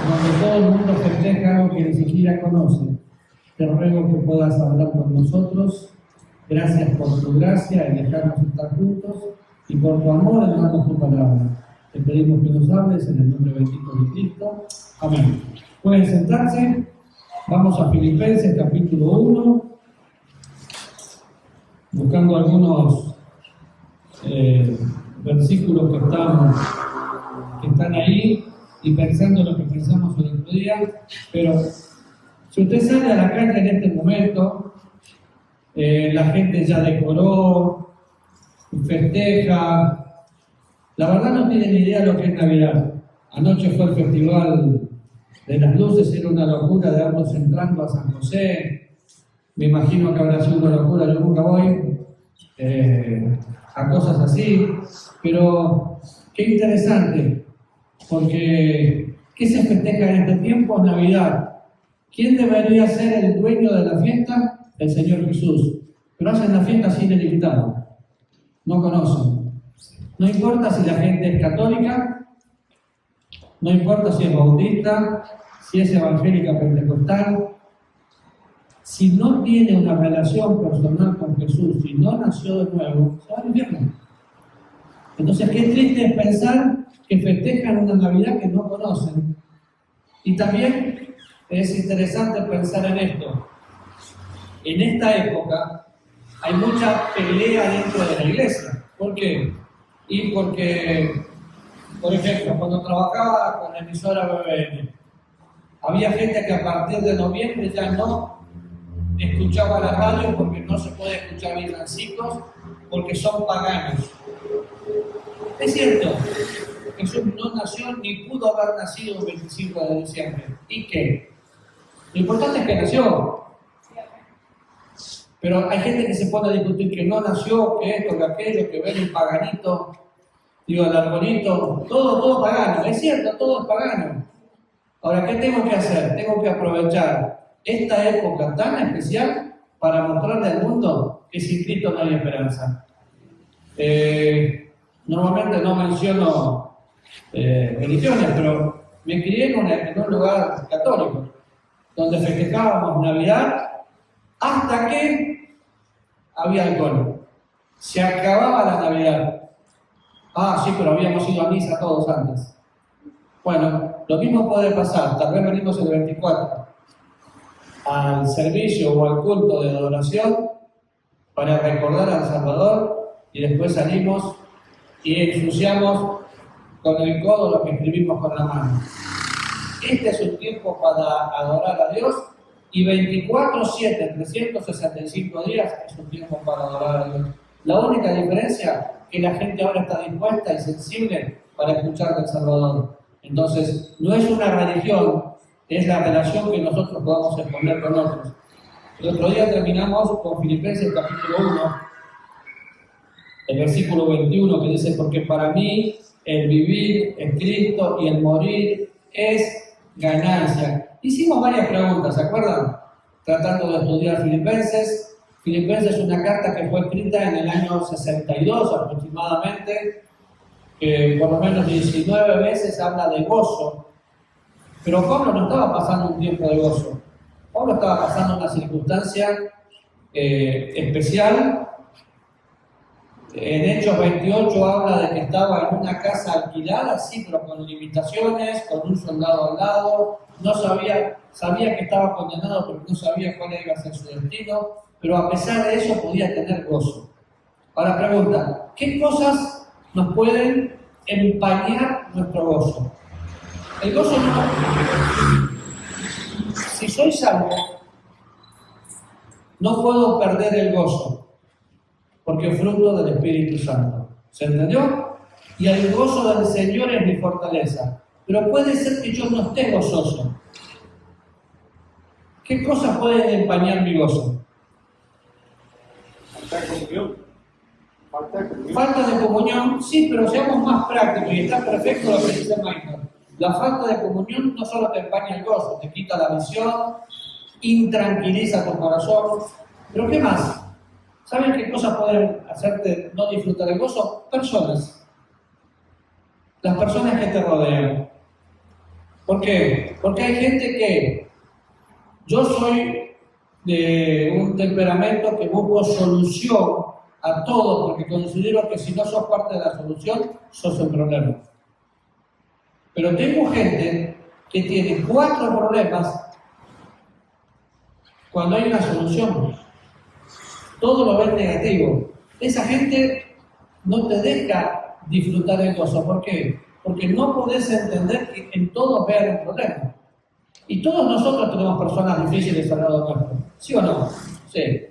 donde todo el mundo festeja algo que ni siquiera conoce. Te ruego que puedas hablar con nosotros. Gracias por tu gracia en dejarnos estar juntos y por tu amor en darnos tu palabra. Te pedimos que nos hables en el nombre bendito de Cristo. Amén. Pueden sentarse. Vamos a Filipenses capítulo 1, buscando algunos versículos que están ahí y pensando lo que pensamos el otro día. Pero si usted sale a la calle en este momento, la gente ya decoró, festeja. La verdad no tiene ni idea de lo que es Navidad. Anoche fue el festival de las luces, era una locura de vernos entrando a San José. Me imagino que habrá sido una locura, yo nunca voy a cosas así, pero qué interesante, porque ¿qué se festeja en este tiempo? Navidad. ¿Quién debería ser el dueño de la fiesta? El Señor Jesús. Pero hacen la fiesta sin el invitado. No conocen. No importa si la gente es católica, no importa si es bautista, si es evangélica pentecostal, si no tiene una relación personal con Jesús, si no nació de nuevo, se va al infierno. Entonces, qué triste es pensar que festejan una Navidad que no conocen. Y también es interesante pensar en esto. En esta época hay mucha pelea dentro de la iglesia. ¿Por qué? Y porque, por ejemplo, cuando trabajaba con la emisora BBN, había gente que a partir de noviembre ya no escuchaba la radio porque no se puede escuchar villancicos porque son paganos. Es cierto, Jesús no nació ni pudo haber nacido el 25 de diciembre. ¿Y qué? Lo importante es que nació. Pero hay gente que se pone a discutir que no nació, que esto, que aquello, que ven el paganito, digo, el arbolito, todo pagano. Es cierto, todo es pagano. Ahora, ¿qué tengo que hacer? Tengo que aprovechar esta época tan especial para mostrarle al mundo que sin Cristo no hay esperanza. Normalmente no menciono religiones, pero me crié en un lugar católico, donde festejábamos Navidad hasta que había alcohol. Se acababa la Navidad. Ah, sí, pero habíamos ido a misa todos antes. Bueno, lo mismo puede pasar. Tal vez venimos el 24 al servicio o al culto de adoración para recordar al Salvador y después salimos y ensuciamos con el codo lo que escribimos con la mano. Este es un tiempo para adorar a Dios y 24/7, 365 días es un tiempo para adorar a Dios. La única diferencia es que la gente ahora está dispuesta y sensible para escuchar del Salvador. Entonces, no es una religión, es la relación que nosotros podamos exponer con otros. El otro día terminamos con Filipenses capítulo 1, el versículo 21, que dice: porque para mí el vivir es Cristo y el morir es ganancia. Hicimos varias preguntas, ¿se acuerdan? Tratando de estudiar Filipenses. Filipenses es una carta que fue escrita en el año 62 aproximadamente, que por lo menos 19 veces habla de gozo. Pero Pablo no estaba pasando un tiempo de gozo. Pablo estaba pasando una circunstancia especial. En Hechos 28 habla de que estaba en una casa alquilada, sí, pero con limitaciones, con un soldado al lado. No sabía que estaba condenado, pero no sabía cuál iba a ser su destino. Pero a pesar de eso podía tener gozo. Ahora pregunta, ¿qué cosas nos pueden empañar nuestro gozo? El gozo no. Si soy salvo, no puedo perder el gozo, porque es fruto del Espíritu Santo. ¿Se entendió? Y el gozo del Señor es mi fortaleza. Pero puede ser que yo no esté gozoso. ¿Qué cosas pueden empañar mi gozo? Falta de comunión, sí, pero seamos más prácticos y está perfecto lo que dice Michael. La falta de comunión no solo te empaña el gozo, te quita la visión, intranquiliza tu corazón. ¿Pero qué más? ¿Saben qué cosas pueden hacerte no disfrutar el gozo? Personas. Las personas que te rodean. ¿Por qué? Porque hay gente que yo soy de un temperamento que busco solución a todo, porque considero que si no sos parte de la solución, sos el problema. Pero tengo gente que tiene 4 problemas cuando hay una solución. Todo lo ven negativo. Esa gente no te deja disfrutar el gozo. ¿Por qué? Porque no podés entender que en todo vean un problema. Y todos nosotros tenemos personas difíciles al lado nuestro. ¿Sí o no? Sí.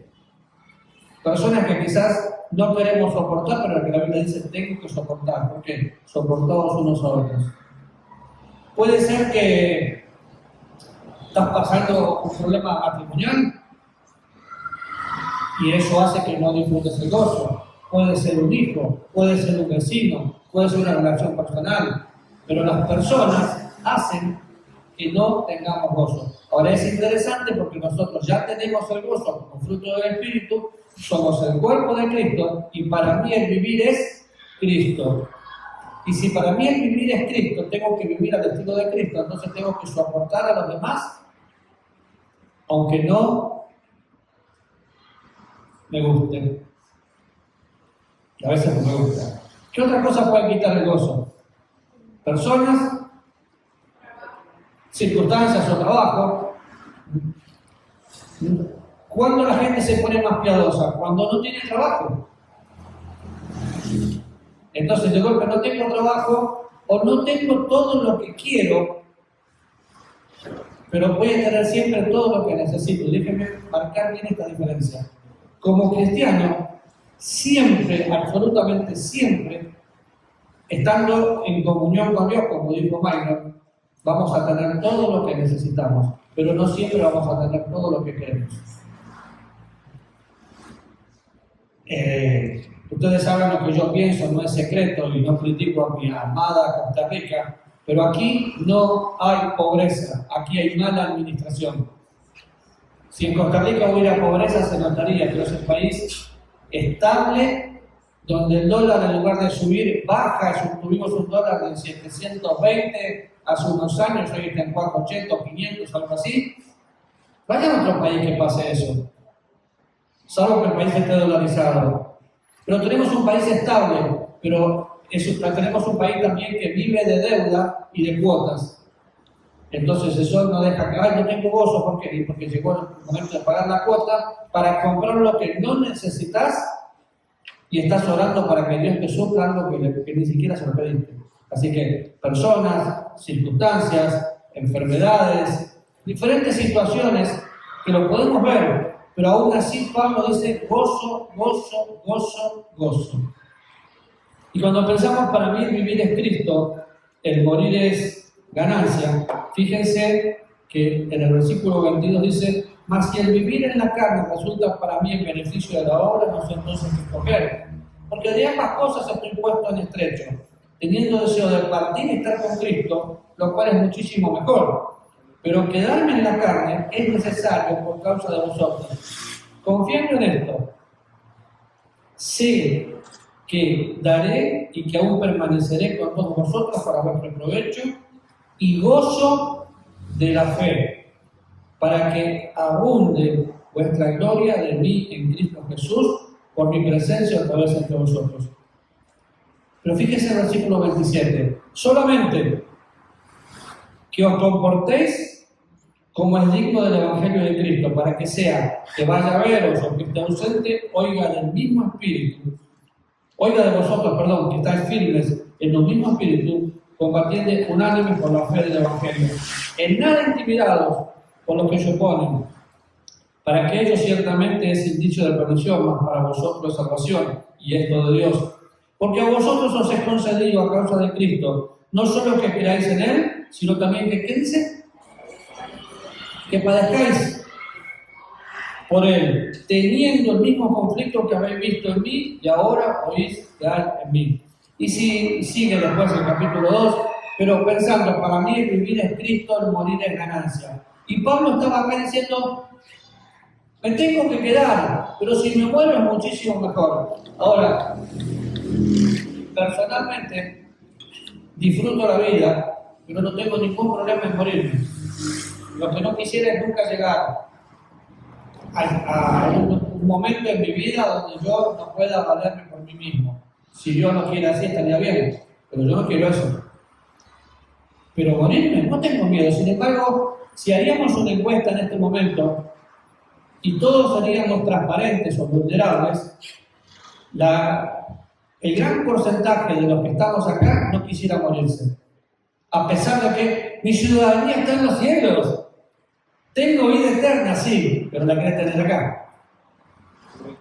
Personas que quizás no queremos soportar, pero que la Biblia dice tengo que soportar. ¿Por qué? Soportados unos a otros. Puede ser que estás pasando un problema matrimonial y eso hace que no disfrutes el gozo. Puede ser un hijo, puede ser un vecino, puede ser una relación personal, pero las personas hacen que no tengamos gozo. Ahora es interesante porque nosotros ya tenemos el gozo como fruto del Espíritu, somos el cuerpo de Cristo y para mí el vivir es Cristo. Y si para mí el vivir es Cristo, tengo que vivir al estilo de Cristo, entonces tengo que soportar a los demás, aunque no me guste. A veces no me gusta. ¿Qué otra cosa puede quitar el gozo? Personas, circunstancias o trabajo. ¿Cuándo la gente se pone más piadosa? Cuando no tiene trabajo. Entonces de golpe no tengo trabajo o no tengo todo lo que quiero, pero voy a tener siempre todo lo que necesito. Déjenme marcar bien esta diferencia. Como cristiano, siempre, absolutamente siempre, estando en comunión con Dios, como dijo Minor, vamos a tener todo lo que necesitamos, pero no siempre vamos a tener todo lo que queremos. Ustedes saben lo que yo pienso, no es secreto y no critico a mi amada Costa Rica, pero aquí no hay pobreza, aquí hay mala administración. Si en Costa Rica hubiera pobreza se notaría, pero es un país estable, donde el dólar en lugar de subir baja. Tuvimos un dólar de 720 hace unos años, hoy está en 480, 500, algo así. Vaya a otro país que pase eso, salvo que el país esté dolarizado. Pero tenemos un país estable, pero tenemos un país también que vive de deuda y de cuotas. Entonces eso no deja que, no tengo gozo, ¿por qué? Porque llegó el momento de pagar la cuota para comprar lo que no necesitas y estás orando para que Dios te supla algo que ni siquiera se lo pediste. Así que personas, circunstancias, enfermedades, diferentes situaciones que lo podemos ver, pero aún así Pablo dice gozo, gozo, gozo, gozo. Y cuando pensamos para mí el vivir es Cristo, el morir es ganancia, fíjense que en el versículo 22 dice, mas si el vivir en la carne resulta para mí en beneficio de la obra, no sé entonces qué escoger. Porque de ambas cosas estoy puesto en estrecho, teniendo deseo de partir y estar con Cristo, lo cual es muchísimo mejor. Pero quedarme en la carne es necesario por causa de vosotros. Confiando en esto, sé que daré y que aún permaneceré con todos vosotros para vuestro provecho y gozo de la fe, para que abunde vuestra gloria de mí en Cristo Jesús, por mi presencia otra vez entre vosotros. Pero fíjense el versículo 27, solamente que os comportéis como es digno del Evangelio de Cristo, para que sea que vaya a veros o que esté ausente, oiga del mismo espíritu, oiga de vosotros, perdón, que estáis firmes en el mismo espíritu, combatiendo unánime por la fe del Evangelio, en nada intimidados por lo que se oponen, para que ellos ciertamente es indicio de perdición, mas para vosotros salvación, y esto de Dios. Porque a vosotros os es concedido a causa de Cristo, no solo que creáis en Él, sino también que, ¿qué dice? Que padezcáis por Él, teniendo el mismo conflicto que habéis visto en mí, y ahora oís que hay en mí. Y si sigue después el capítulo 2, pero pensando, para mí el vivir es Cristo, el morir es ganancia. Y Pablo estaba acá diciendo, me tengo que quedar, pero si me muero es muchísimo mejor. Ahora, personalmente, disfruto la vida pero no tengo ningún problema en morirme. Lo que no quisiera es nunca llegar a un momento en mi vida donde yo no pueda valerme por mí mismo. Si Dios no quiere así, estaría bien, pero yo no quiero eso. Pero morirme, no tengo miedo. Sin embargo, si haríamos una encuesta en este momento y todos seríamos transparentes o vulnerables, el gran porcentaje de los que estamos acá no quisiera morirse. A pesar de que mi ciudadanía está en los cielos. Tengo vida eterna, sí, pero la querés tener acá.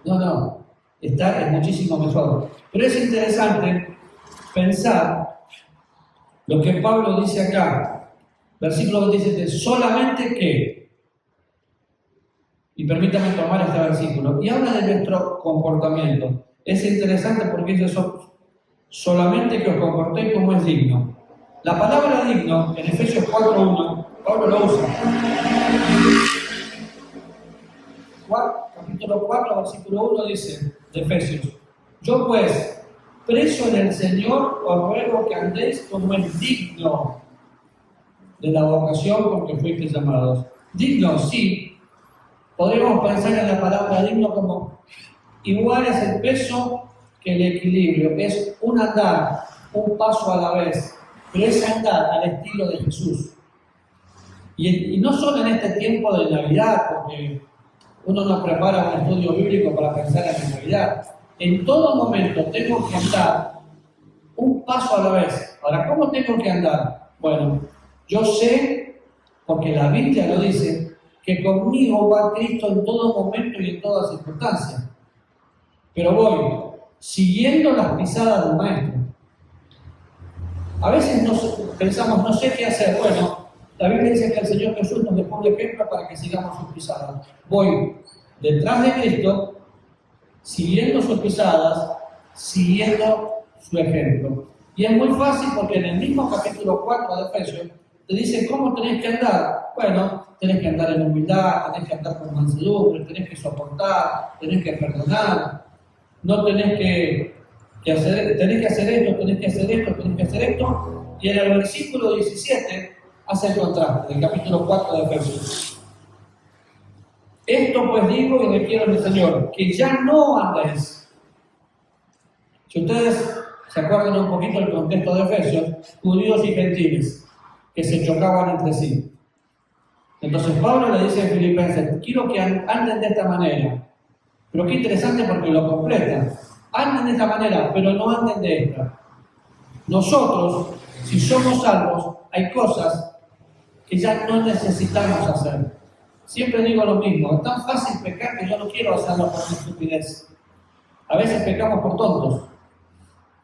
No, estar es muchísimo mejor. Pero es interesante pensar lo que Pablo dice acá, versículo 27, solamente que, y permítame tomar este versículo, y habla de nuestro comportamiento. Es interesante porque dice solamente que os comportéis como es digno. La palabra digno, en Efesios 4:1, Pablo lo usa. Capítulo 4, versículo 1 dice, de Efesios, yo pues, preso en el Señor, os ruego que andéis como es digno de la vocación con que fuisteis llamados. Digno, sí. Podríamos pensar en la palabra digno como igual es el peso que el equilibrio, es un andar, un paso a la vez, pero es andar al estilo de Jesús. Y no solo en este tiempo de Navidad, porque uno nos prepara un estudio bíblico para pensar en la Navidad. En todo momento tengo que andar un paso a la vez. Ahora, ¿cómo tengo que andar? Bueno, yo sé, porque la Biblia lo dice, que conmigo va Cristo en todo momento y en toda circunstancia. Pero voy siguiendo las pisadas del Maestro. A veces pensamos, no sé qué hacer. Bueno, la Biblia dice que el Señor Jesús nos dejó un ejemplo para que sigamos sus pisadas. Voy detrás de Cristo, siguiendo sus pisadas, siguiendo su ejemplo. Y es muy fácil porque en el mismo capítulo 4 de Efesios te dice cómo tenés que andar. Bueno, tenés que andar en humildad, tenés que andar con mansedumbre, tenés que soportar, tenés que perdonar, no tenés que hacer, tenés que hacer esto, tenés que hacer esto, tenés que hacer esto. Y en el versículo 17 hace el contraste del capítulo 4 de Efesios. Esto pues digo y requiero del Señor, que ya no andéis. Si ustedes se acuerdan un poquito del contexto de Efesios, judíos y gentiles que se chocaban entre sí. Entonces Pablo le dice a Filipenses, quiero que anden de esta manera. Pero qué interesante porque lo completan. Anden de esta manera, pero no anden de esta. Nosotros, si somos salvos, hay cosas que ya no necesitamos hacer. Siempre digo lo mismo, es tan fácil pecar que yo no quiero hacerlo por mi estupidez. A veces pecamos por tontos,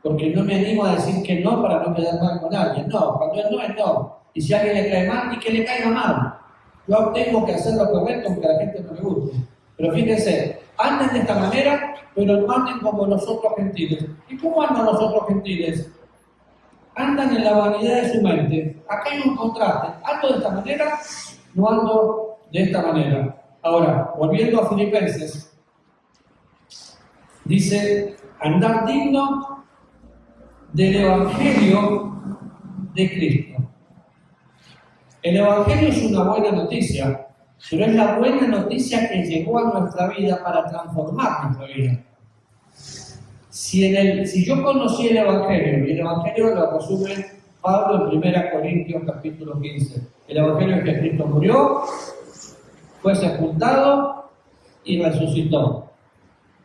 porque no me animo a decir que no para no quedar mal con alguien. No, cuando es no. Y si a alguien le cae mal, y que le caiga mal. Yo tengo que hacer lo correcto aunque a la gente no le guste. Pero fíjense, anden de esta manera, pero no anden como los otros gentiles. ¿Y cómo andan los otros gentiles? Andan en la vanidad de su mente. Acá hay un contraste. Ando de esta manera, no ando de esta manera. Ahora, volviendo a Filipenses, dice, andar digno del Evangelio de Cristo. El Evangelio es una buena noticia, pero es la buena noticia que llegó a nuestra vida para transformar nuestra vida. Si yo conocí el Evangelio, y el Evangelio lo resume Pablo en 1 Corintios capítulo 15, el Evangelio es que Cristo murió, fue sepultado y resucitó.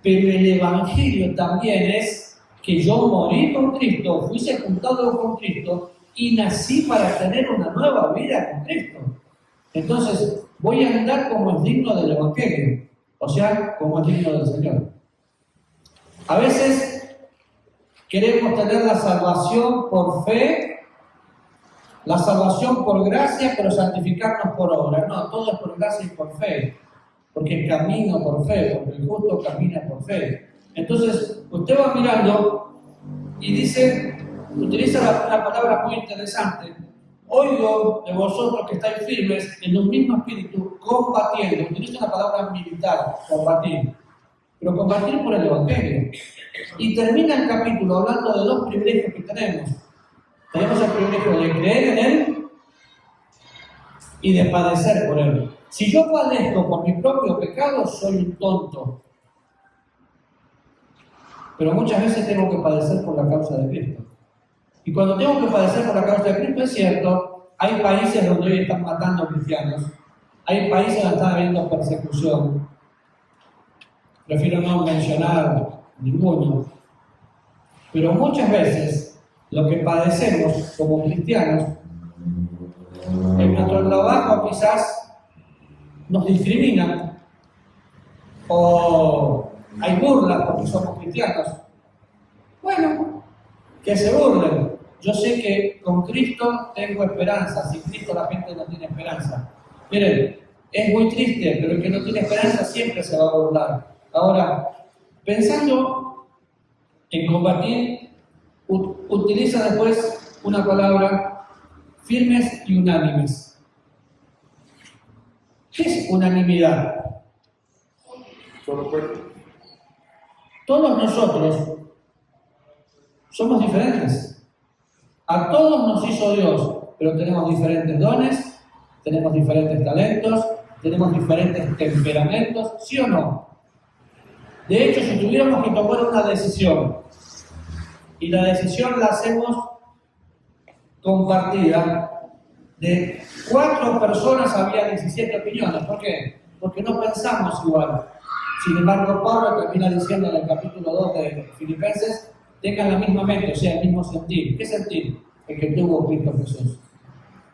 Pero el Evangelio también es que yo morí con Cristo, fui sepultado con Cristo y nací para tener una nueva vida con Cristo. Entonces, voy a andar como es digno del Evangelio, o sea, como es digno del Señor. A veces queremos tener la salvación por fe, la salvación por gracia, pero santificarnos por obra. No, todo es por gracia y por fe, porque camino por fe, porque el justo camina por fe. Entonces, usted va mirando y dice, utiliza una palabra muy interesante. Oigo de vosotros que estáis firmes en un mismo espíritu, combatiendo. Utiliza una palabra militar, combatir. Pero combatir por el Evangelio. Y termina el capítulo hablando de dos privilegios que tenemos. Tenemos el privilegio de creer en Él y de padecer por él. Si yo padezco por mi propio pecado, soy un tonto. Pero muchas veces tengo que padecer por la causa de Cristo. Y cuando tengo que padecer por la causa de Cristo, es cierto, hay países donde hoy están matando cristianos, hay países donde está habiendo persecución. Prefiero no mencionar ninguno. Pero muchas veces lo que padecemos como cristianos, en nuestro trabajo quizás nos discriminan o hay burlas porque somos cristianos. Bueno, que se burlen. Yo sé que con Cristo tengo esperanza. Sin Cristo la gente no tiene esperanza. Miren, es muy triste, pero el que no tiene esperanza siempre se va a burlar. Ahora, pensando en combatir, utiliza después una palabra: firmes y unánimes. ¿Qué es unanimidad? Todos nosotros somos diferentes. A todos nos hizo Dios, pero tenemos diferentes dones, tenemos diferentes talentos, tenemos diferentes temperamentos, ¿sí o no? De hecho, si tuviéramos que tomar una decisión, y la decisión la hacemos compartida, de 4 personas había 17 opiniones. ¿Por qué? Porque no pensamos igual. Sin embargo, Pablo termina diciendo en el capítulo 2 de Filipenses: tengan la misma mente, o sea, el mismo sentir. ¿Qué sentir? El que tuvo Cristo Jesús.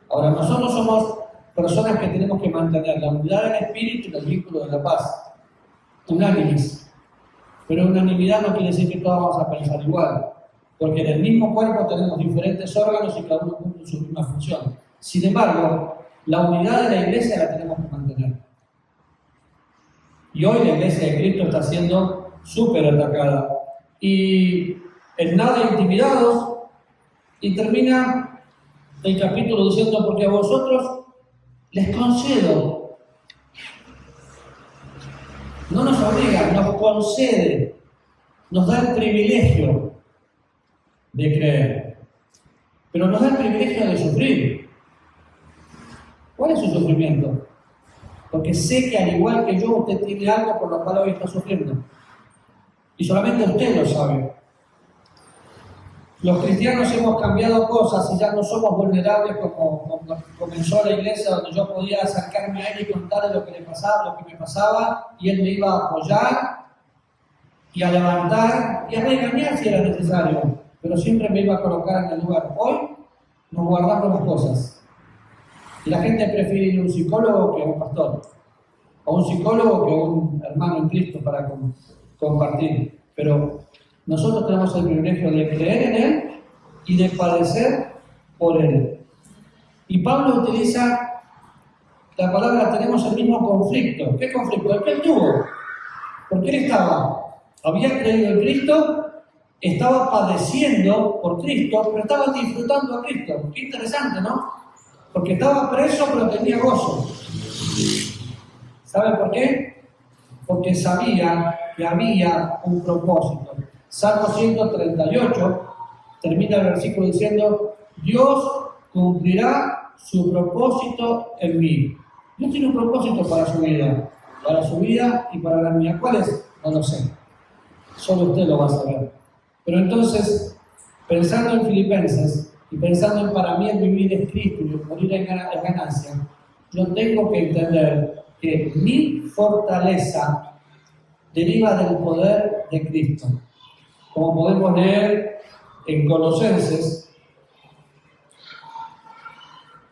Ahora, nosotros somos personas que tenemos que mantener la unidad del espíritu y el vínculo de la paz. Unánimes. Pero unanimidad no quiere decir que todos vamos a pensar igual. Porque en el mismo cuerpo tenemos diferentes órganos y cada uno cumple su misma función. Sin embargo, la unidad de la iglesia la tenemos que mantener. Y hoy la iglesia de Cristo está siendo súper atacada. Y en nada intimidados, y termina el capítulo diciendo: porque a vosotros les concedo. No nos obliga, nos concede, nos da el privilegio de creer, pero nos da el privilegio de sufrir. ¿Cuál es su sufrimiento? Porque sé que al igual que yo, usted tiene algo por lo cual hoy está sufriendo. Y solamente usted lo sabe. Los cristianos hemos cambiado cosas y ya no somos vulnerables como comenzó la iglesia, donde yo podía acercarme a él y contarle lo que le pasaba, lo que me pasaba, y él me iba a apoyar y a levantar y a regañar si era necesario, pero siempre me iba a colocar en el lugar. Hoy nos guardamos las cosas. Y la gente prefiere ir a un psicólogo que a un pastor, o un psicólogo que a un hermano en Cristo para compartir. Pero nosotros tenemos el privilegio de creer en Él y de padecer por Él. Y Pablo utiliza la palabra: tenemos el mismo conflicto. ¿Qué conflicto? El que él tuvo. Porque él había creído en Cristo, estaba padeciendo por Cristo, pero estaba disfrutando a Cristo. Qué interesante, ¿no? Porque estaba preso, pero tenía gozo. ¿Sabe por qué? Porque sabía que había un propósito. Salmo 138 termina el versículo diciendo: Dios cumplirá su propósito en mí. Dios tiene un propósito para su vida y para la mía. ¿Cuál es? No lo sé. Solo usted lo va a saber. Pero entonces, pensando en Filipenses y pensando en para mí el vivir es Cristo y el morir es ganancia, yo tengo que entender que mi fortaleza deriva del poder de Cristo. Como podemos leer en Colosenses,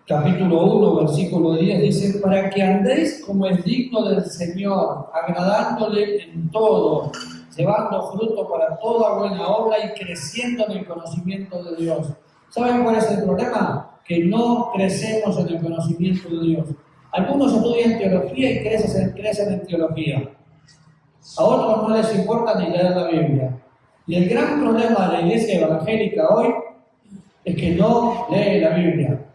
capítulo 1, versículo 10, dice: para que andéis como es digno del Señor, agradándole en todo, llevando fruto para toda buena obra y creciendo en el conocimiento de Dios. ¿Saben cuál es el problema? Que no crecemos en el conocimiento de Dios. Algunos estudian teología y crecen en teología. A otros no les importa ni leer la Biblia. Y el gran problema de la iglesia evangélica hoy es que no lee la Biblia.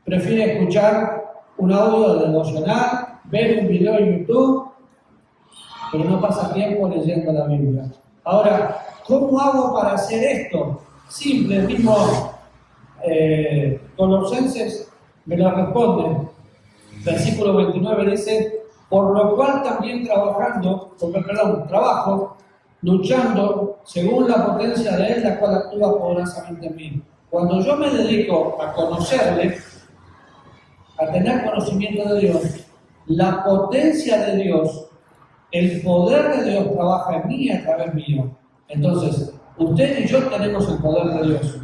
Prefiere escuchar un audio devocional, ver un video en YouTube, pero no pasa tiempo leyendo la Biblia. Ahora, ¿cómo hago para hacer esto? Simple, el mismo Colosenses me lo responde. versículo 29 dice, por lo cual también trabajo, luchando según la potencia de Él, la cual actúa poderosamente en mí. Cuando yo me dedico a conocerle, a tener conocimiento de Dios, la potencia de Dios, el poder de Dios trabaja en mí y a través mío. Entonces, usted y yo tenemos el poder de Dios.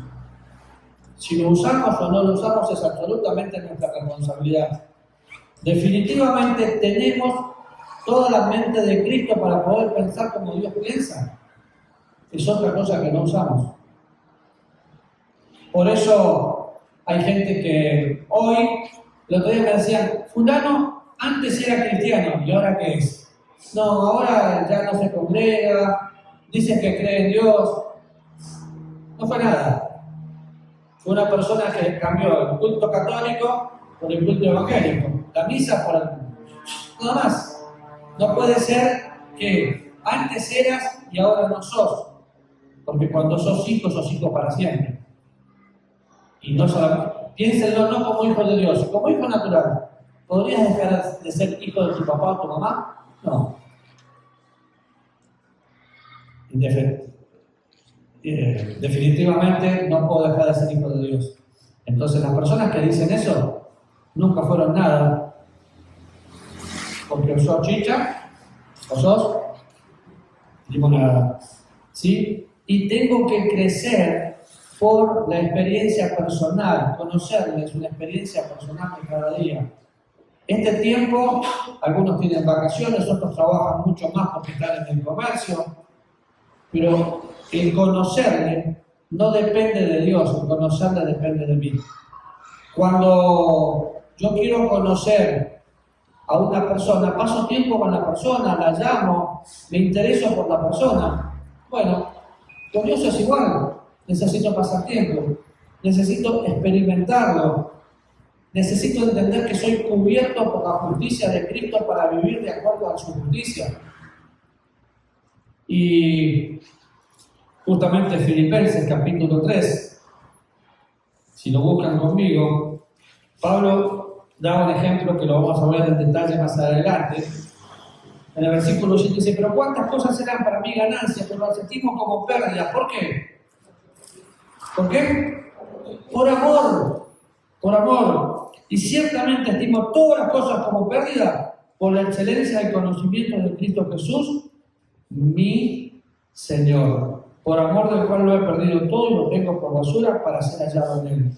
Si lo usamos o no lo usamos es absolutamente nuestra responsabilidad. Definitivamente tenemos toda la mente de Cristo para poder pensar como Dios piensa. Es otra cosa que no usamos. Por eso hay gente que hoy, el otro día me decían, fulano antes era cristiano, ¿y ahora qué es? No, ahora ya no se congrega, dicen que cree en Dios. No fue nada. Fue una persona que cambió el culto católico por el culto evangélico, la misa por el... nada más. No puede ser que antes eras y ahora no sos, porque cuando sos hijo para siempre. Y no solamente, piénsenlo no como hijo de Dios, como hijo natural. ¿Podrías dejar de ser hijo de tu papá o tu mamá? No. Definitivamente no puedo dejar de ser hijo de Dios. Entonces las personas que dicen eso nunca fueron nada, porque o sos chicha o sos limonada, ¿sí? Y tengo que crecer por la experiencia personal, conocerles una experiencia personal de cada día. Este tiempo, algunos tienen vacaciones, otros trabajan mucho más porque están en el comercio, pero el conocerle no depende de Dios, el conocerle depende de mí. Cuando yo quiero conocer a una persona, paso tiempo con la persona, la llamo, me intereso por la persona. Bueno, con Dios es igual, necesito pasar tiempo, necesito experimentarlo, necesito entender que soy cubierto por la justicia de Cristo para vivir de acuerdo a su justicia. Y justamente Filipenses capítulo 3, si lo buscan conmigo, Pablo da un ejemplo que lo vamos a ver en detalle más adelante. En el versículo 7 dice, pero cuántas cosas serán para mí ganancias, pero las estimo como pérdidas. ¿Por qué? ¿Por qué? Por amor. Por amor. Y ciertamente estimo todas las cosas como pérdida por la excelencia del conocimiento de Cristo Jesús, mi Señor. Por amor del cual lo he perdido todo y lo tengo por basura para ser hallado en Él.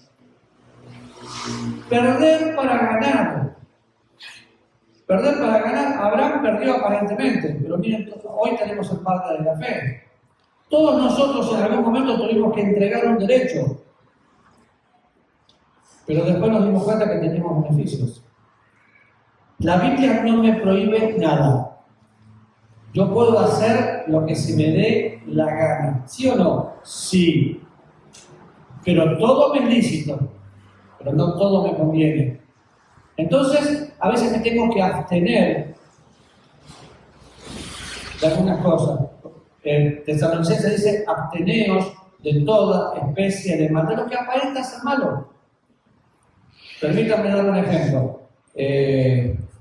Perder para ganar. Perder para ganar, Abraham perdió aparentemente, pero miren, hoy tenemos el padre de la fe. Todos nosotros en algún momento tuvimos que entregar un derecho, pero después nos dimos cuenta que teníamos beneficios. La Biblia no me prohíbe nada. Yo puedo hacer lo que se me dé la gana. ¿Sí o no? Sí. Pero todo me es lícito, pero no todo me conviene. Entonces, a veces me tengo que abstener de algunas cosas. Tesalonicenses dice, absteneos de toda especie de mal, de lo que aparenta ser malo. Permítanme dar un ejemplo.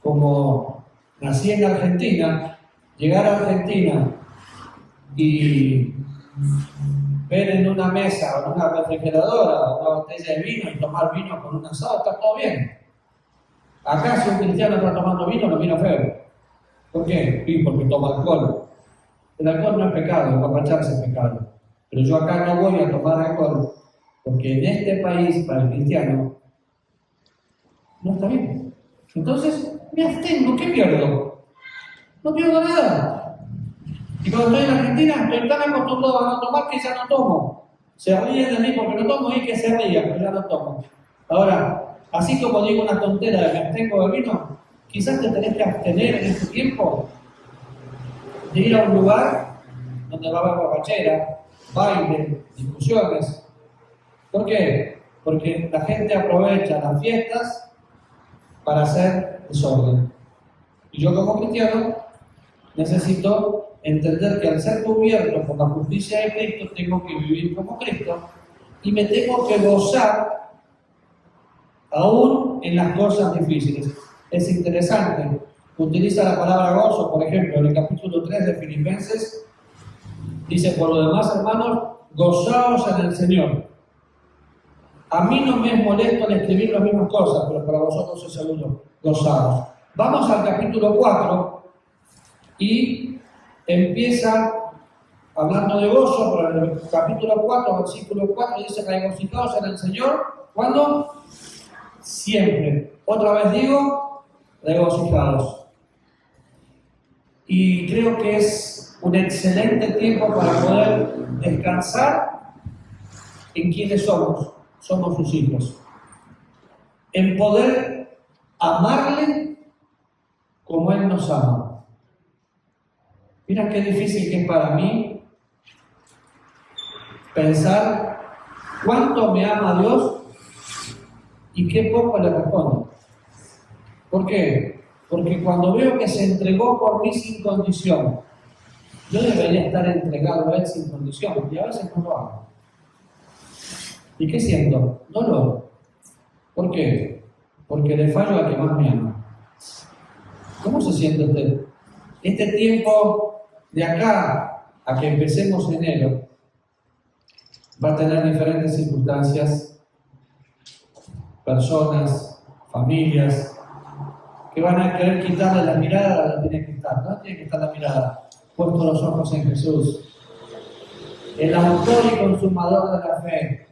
Como nací en Argentina, llegar a Argentina y ver en una mesa o en una refrigeradora una botella de vino y tomar vino con un asado, está todo bien. Acá si un cristiano está tomando vino, lo mira feo. ¿Por qué? Sí, porque toma alcohol. El alcohol no es pecado, emborracharse es pecado. Pero yo acá no voy a tomar alcohol, porque en este país, para el cristiano, no está bien. Entonces, me abstengo, ¿qué pierdo? No pierdo nada. Y cuando estoy en Argentina, estoy tan acostumbrado a no tomar que ya no tomo. Se ríen de mí porque no tomo y que se rían, pero ya no tomo. Ahora, así como digo una tontera de me abstengo de vino, quizás te tenés que abstener en este tiempo de ir a un lugar donde va a haber borrachera, baile, discusiones. ¿Por qué? Porque la gente aprovecha las fiestas para hacer desorden. Y yo como cristiano necesito entender que al ser cubierto por la justicia de Cristo tengo que vivir como Cristo y me tengo que gozar aún en las cosas difíciles. es interesante. Utiliza la palabra gozo, por ejemplo, en el capítulo 3 de Filipenses, dice: por lo demás, hermanos, gozaos en el Señor. A mí no me es molesto en escribir las mismas cosas, pero para vosotros es seguro, gozaos. Vamos al capítulo 4 y empieza hablando de gozo, pero en el capítulo 4, versículo 4, dice: regocijaos en el Señor. ¿Cuándo? Siempre. Otra vez digo, regocijaos. Y creo que es un excelente tiempo para poder descansar en quienes somos sus hijos. En poder amarle como Él nos ama. Mira qué difícil que es para mí pensar cuánto me ama Dios y qué poco le respondo. ¿Por qué? Porque cuando veo que se entregó por mí sin condición, yo debería estar entregado a Él sin condición, y a veces no lo hago. ¿Y qué siento? Dolor. ¿Por qué? Porque le fallo al que más me ama. ¿Cómo se siente usted? Este tiempo de acá a que empecemos enero va a tener diferentes circunstancias, personas, familias, que van a querer quitarle la mirada, la tiene que estar, no tiene que estar la mirada, puesto los ojos en Jesús, el autor y consumador de la fe.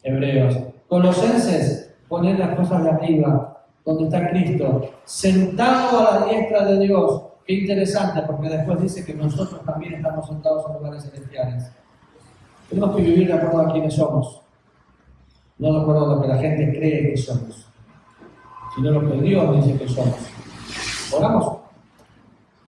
Hebreos. Colosenses, poner las cosas de arriba, donde está Cristo, sentado a la diestra de Dios. Qué interesante, porque después dice que nosotros también estamos sentados en lugares celestiales. Tenemos que vivir de acuerdo a quienes somos, no de acuerdo a lo que la gente cree que somos, sino lo que Dios dice que somos. Oramos.